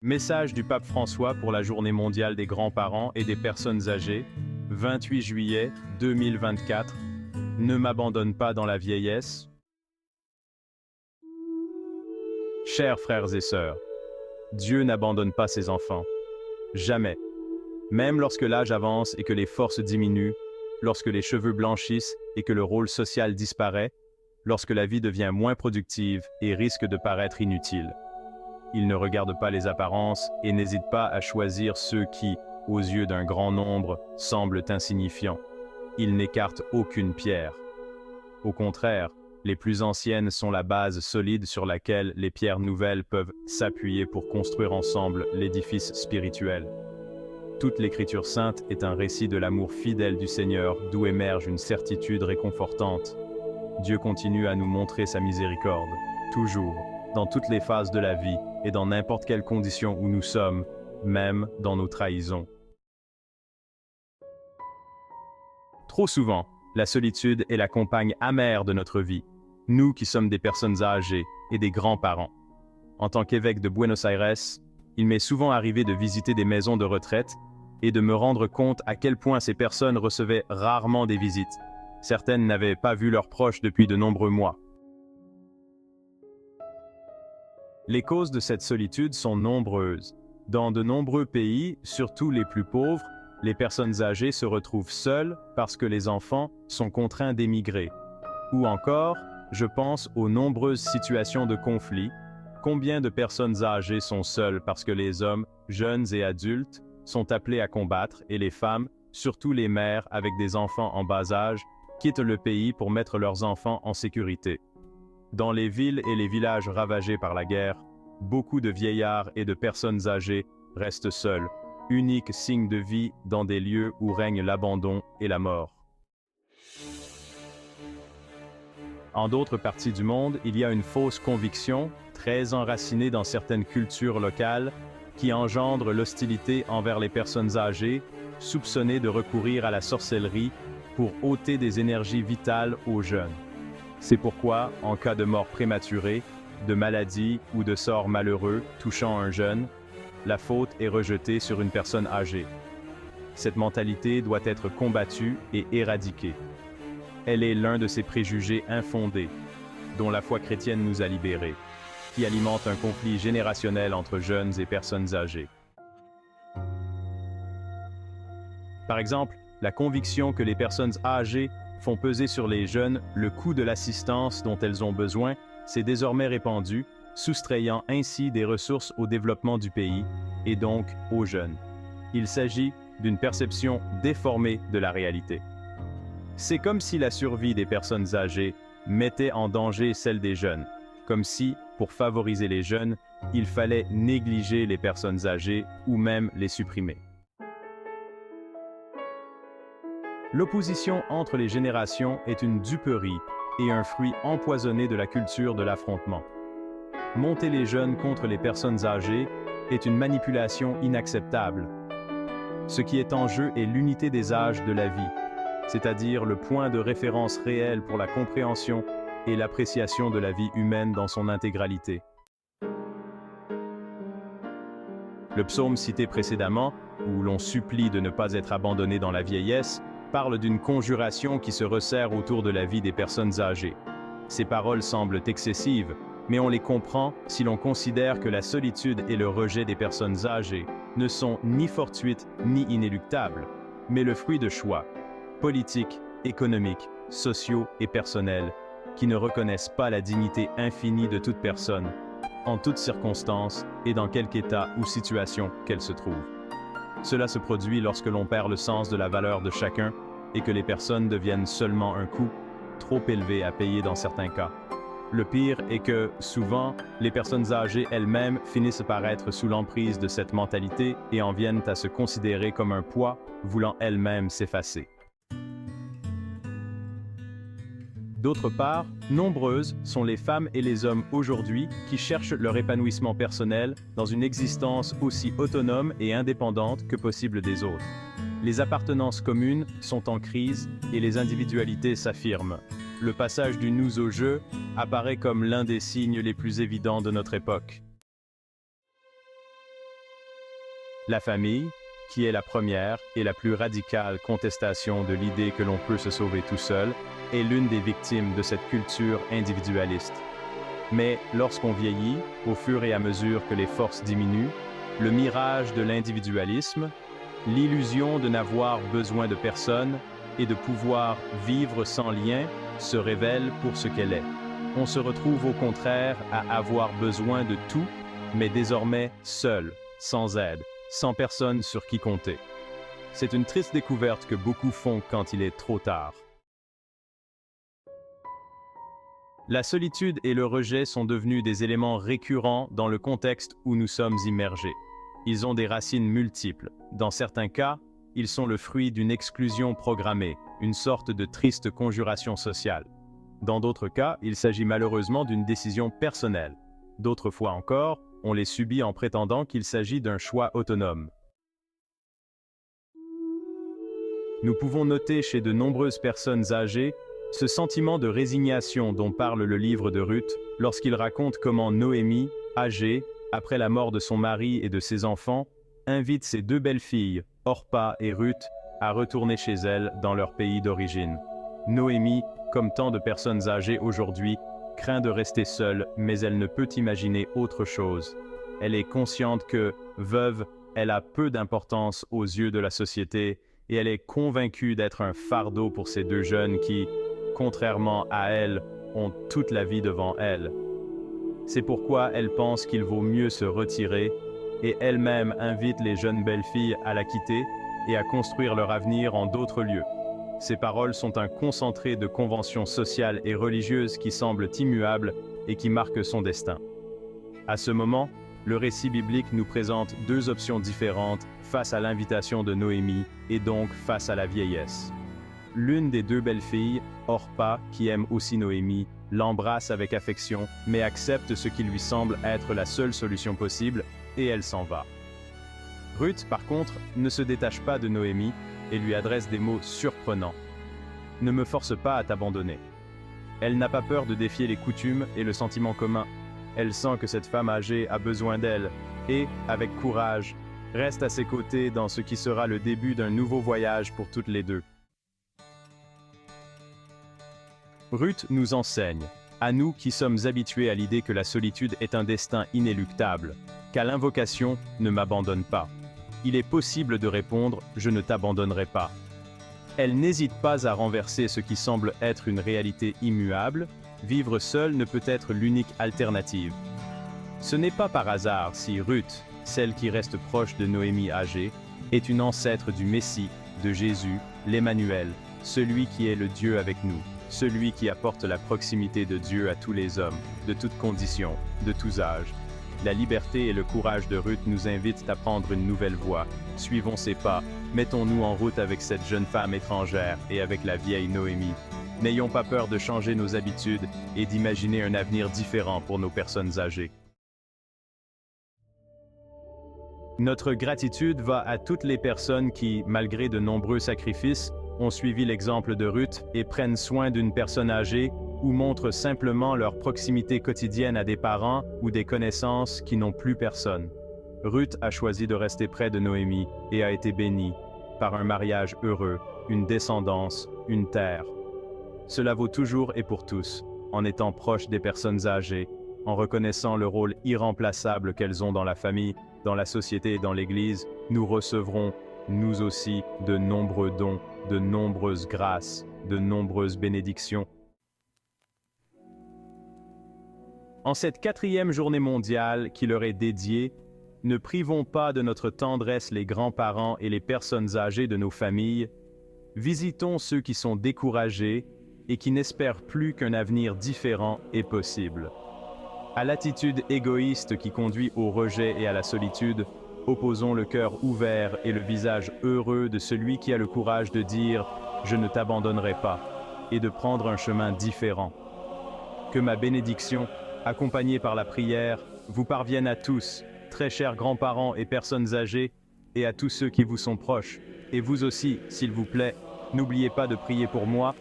Message du pape François pour la Journée mondiale des grands-parents et des personnes âgées, 28 juillet 2024. Ne m'abandonne pas dans la vieillesse. Chers frères et sœurs, Dieu n'abandonne pas ses enfants. Jamais. Même lorsque l'âge avance et que les forces diminuent, lorsque les cheveux blanchissent et que le rôle social disparaît, lorsque la vie devient moins productive et risque de paraître inutile. Il ne regarde pas les apparences et n'hésite pas à choisir ceux qui, aux yeux d'un grand nombre, semblent insignifiants. Il n'écarte aucune pierre. Au contraire, les plus anciennes sont la base solide sur laquelle les pierres nouvelles peuvent s'appuyer pour construire ensemble l'édifice spirituel. Toute l'Écriture sainte est un récit de l'amour fidèle du Seigneur, d'où émerge une certitude réconfortante. Dieu continue à nous montrer sa miséricorde, toujours, dans toutes les phases de la vie et dans n'importe quelle condition où nous sommes, même dans nos trahisons. Trop souvent, la solitude est la compagne amère de notre vie, nous qui sommes des personnes âgées et des grands-parents. En tant qu'évêque de Buenos Aires, il m'est souvent arrivé de visiter des maisons de retraite et de me rendre compte à quel point ces personnes recevaient rarement des visites. Certaines n'avaient pas vu leurs proches depuis de nombreux mois. Les causes de cette solitude sont nombreuses. Dans de nombreux pays, surtout les plus pauvres, les personnes âgées se retrouvent seules parce que les enfants sont contraints d'émigrer. Ou encore, je pense aux nombreuses situations de conflit. Combien de personnes âgées sont seules parce que les hommes, jeunes et adultes, sont appelés à combattre et les femmes, surtout les mères avec des enfants en bas âge, quittent le pays pour mettre leurs enfants en sécurité. Dans les villes et les villages ravagés par la guerre, beaucoup de vieillards et de personnes âgées restent seuls, unique signe de vie dans des lieux où règne l'abandon et la mort. En d'autres parties du monde, il y a une fausse conviction, très enracinée dans certaines cultures locales, qui engendre l'hostilité envers les personnes âgées, soupçonnées de recourir à la sorcellerie pour ôter des énergies vitales aux jeunes. C'est pourquoi, en cas de mort prématurée, de maladie ou de sort malheureux touchant un jeune, la faute est rejetée sur une personne âgée. Cette mentalité doit être combattue et éradiquée. Elle est l'un de ces préjugés infondés, dont la foi chrétienne nous a libérés, qui alimente un conflit générationnel entre jeunes et personnes âgées. Par exemple, la conviction que les personnes âgées font peser sur les jeunes le coût de l'assistance dont elles ont besoin s'est désormais répandu, soustrayant ainsi des ressources au développement du pays et donc aux jeunes. Il s'agit d'une perception déformée de la réalité. C'est comme si la survie des personnes âgées mettait en danger celle des jeunes, comme si, pour favoriser les jeunes, il fallait négliger les personnes âgées ou même les supprimer. L'opposition entre les générations est une duperie et un fruit empoisonné de la culture de l'affrontement. Monter les jeunes contre les personnes âgées est une manipulation inacceptable. Ce qui est en jeu est l'unité des âges de la vie, c'est-à-dire le point de référence réel pour la compréhension et l'appréciation de la vie humaine dans son intégralité. Le psaume cité précédemment, où l'on supplie de ne pas être abandonné dans la vieillesse, parle d'une conjuration qui se resserre autour de la vie des personnes âgées. Ces paroles semblent excessives, mais on les comprend si l'on considère que la solitude et le rejet des personnes âgées ne sont ni fortuites ni inéluctables, mais le fruit de choix, politiques, économiques, sociaux et personnels, qui ne reconnaissent pas la dignité infinie de toute personne, en toutes circonstances et dans quelque état ou situation qu'elle se trouve. Cela se produit lorsque l'on perd le sens de la valeur de chacun et que les personnes deviennent seulement un coût, trop élevé à payer dans certains cas. Le pire est que, souvent, les personnes âgées elles-mêmes finissent par être sous l'emprise de cette mentalité et en viennent à se considérer comme un poids, voulant elles-mêmes s'effacer. D'autre part, nombreuses sont les femmes et les hommes aujourd'hui qui cherchent leur épanouissement personnel dans une existence aussi autonome et indépendante que possible des autres. Les appartenances communes sont en crise et les individualités s'affirment. Le passage du nous au jeu apparaît comme l'un des signes les plus évidents de notre époque. La famille, qui est la première et la plus radicale contestation de l'idée que l'on peut se sauver tout seul, est l'une des victimes de cette culture individualiste. Mais lorsqu'on vieillit, au fur et à mesure que les forces diminuent, le mirage de l'individualisme, l'illusion de n'avoir besoin de personne et de pouvoir vivre sans lien se révèle pour ce qu'elle est. On se retrouve au contraire à avoir besoin de tout, mais désormais seul, sans aide, sans personne sur qui compter. C'est une triste découverte que beaucoup font quand il est trop tard. La solitude et le rejet sont devenus des éléments récurrents dans le contexte où nous sommes immergés. Ils ont des racines multiples. Dans certains cas, ils sont le fruit d'une exclusion programmée, une sorte de triste conjuration sociale. Dans d'autres cas, il s'agit malheureusement d'une décision personnelle. D'autres fois encore, on les subit en prétendant qu'il s'agit d'un choix autonome. Nous pouvons noter chez de nombreuses personnes âgées ce sentiment de résignation dont parle le livre de Ruth lorsqu'il raconte comment Noémie, âgée, après la mort de son mari et de ses enfants, invite ses deux belles-filles, Orpa et Ruth, à retourner chez elles dans leur pays d'origine. Noémie, comme tant de personnes âgées aujourd'hui, craint de rester seule, mais elle ne peut imaginer autre chose. Elle est consciente que, veuve, elle a peu d'importance aux yeux de la société et elle est convaincue d'être un fardeau pour ces deux jeunes qui, contrairement à elle, ont toute la vie devant elles. C'est pourquoi elle pense qu'il vaut mieux se retirer et elle-même invite les jeunes belles-filles à la quitter et à construire leur avenir en d'autres lieux. Ces paroles sont un concentré de conventions sociales et religieuses qui semblent immuables et qui marquent son destin. À ce moment, le récit biblique nous présente deux options différentes face à l'invitation de Noémie et donc face à la vieillesse. L'une des deux belles-filles, Orpa, qui aime aussi Noémie, l'embrasse avec affection, mais accepte ce qui lui semble être la seule solution possible, et elle s'en va. Ruth, par contre, ne se détache pas de Noémie et lui adresse des mots surprenants. « Ne me force pas à t'abandonner. » Elle n'a pas peur de défier les coutumes et le sentiment commun. Elle sent que cette femme âgée a besoin d'elle et, avec courage, reste à ses côtés dans ce qui sera le début d'un nouveau voyage pour toutes les deux. Ruth nous enseigne, à nous qui sommes habitués à l'idée que la solitude est un destin inéluctable, qu'à l'invocation « ne m'abandonne pas ». Il est possible de répondre « je ne t'abandonnerai pas ». Elle n'hésite pas à renverser ce qui semble être une réalité immuable, vivre seul ne peut être l'unique alternative. Ce n'est pas par hasard si Ruth, celle qui reste proche de Noémie âgée, est une ancêtre du Messie, de Jésus, l'Emmanuel, celui qui est le Dieu avec nous, celui qui apporte la proximité de Dieu à tous les hommes, de toutes conditions, de tous âges. La liberté et le courage de Ruth nous invitent à prendre une nouvelle voie. Suivons ses pas, mettons-nous en route avec cette jeune femme étrangère et avec la vieille Noémie. N'ayons pas peur de changer nos habitudes et d'imaginer un avenir différent pour nos personnes âgées. Notre gratitude va à toutes les personnes qui, malgré de nombreux sacrifices, ont suivi l'exemple de Ruth et prennent soin d'une personne âgée ou montrent simplement leur proximité quotidienne à des parents ou des connaissances qui n'ont plus personne. Ruth a choisi de rester près de Noémie et a été bénie par un mariage heureux, une descendance, une terre. Cela vaut toujours et pour tous, en étant proche des personnes âgées, en reconnaissant le rôle irremplaçable qu'elles ont dans la famille, dans la société et dans l'Église, nous recevrons, nous aussi, de nombreux dons, de nombreuses grâces, de nombreuses bénédictions. En cette 4e journée mondiale qui leur est dédiée, ne privons pas de notre tendresse les grands-parents et les personnes âgées de nos familles. Visitons ceux qui sont découragés et qui n'espèrent plus qu'un avenir différent est possible. À l'attitude égoïste qui conduit au rejet et à la solitude, opposons le cœur ouvert et le visage heureux de celui qui a le courage de dire « Je ne t'abandonnerai pas » et de prendre un chemin différent. Que ma bénédiction, accompagnée par la prière, vous parvienne à tous, très chers grands-parents et personnes âgées, et à tous ceux qui vous sont proches. Et vous aussi, s'il vous plaît, n'oubliez pas de prier pour moi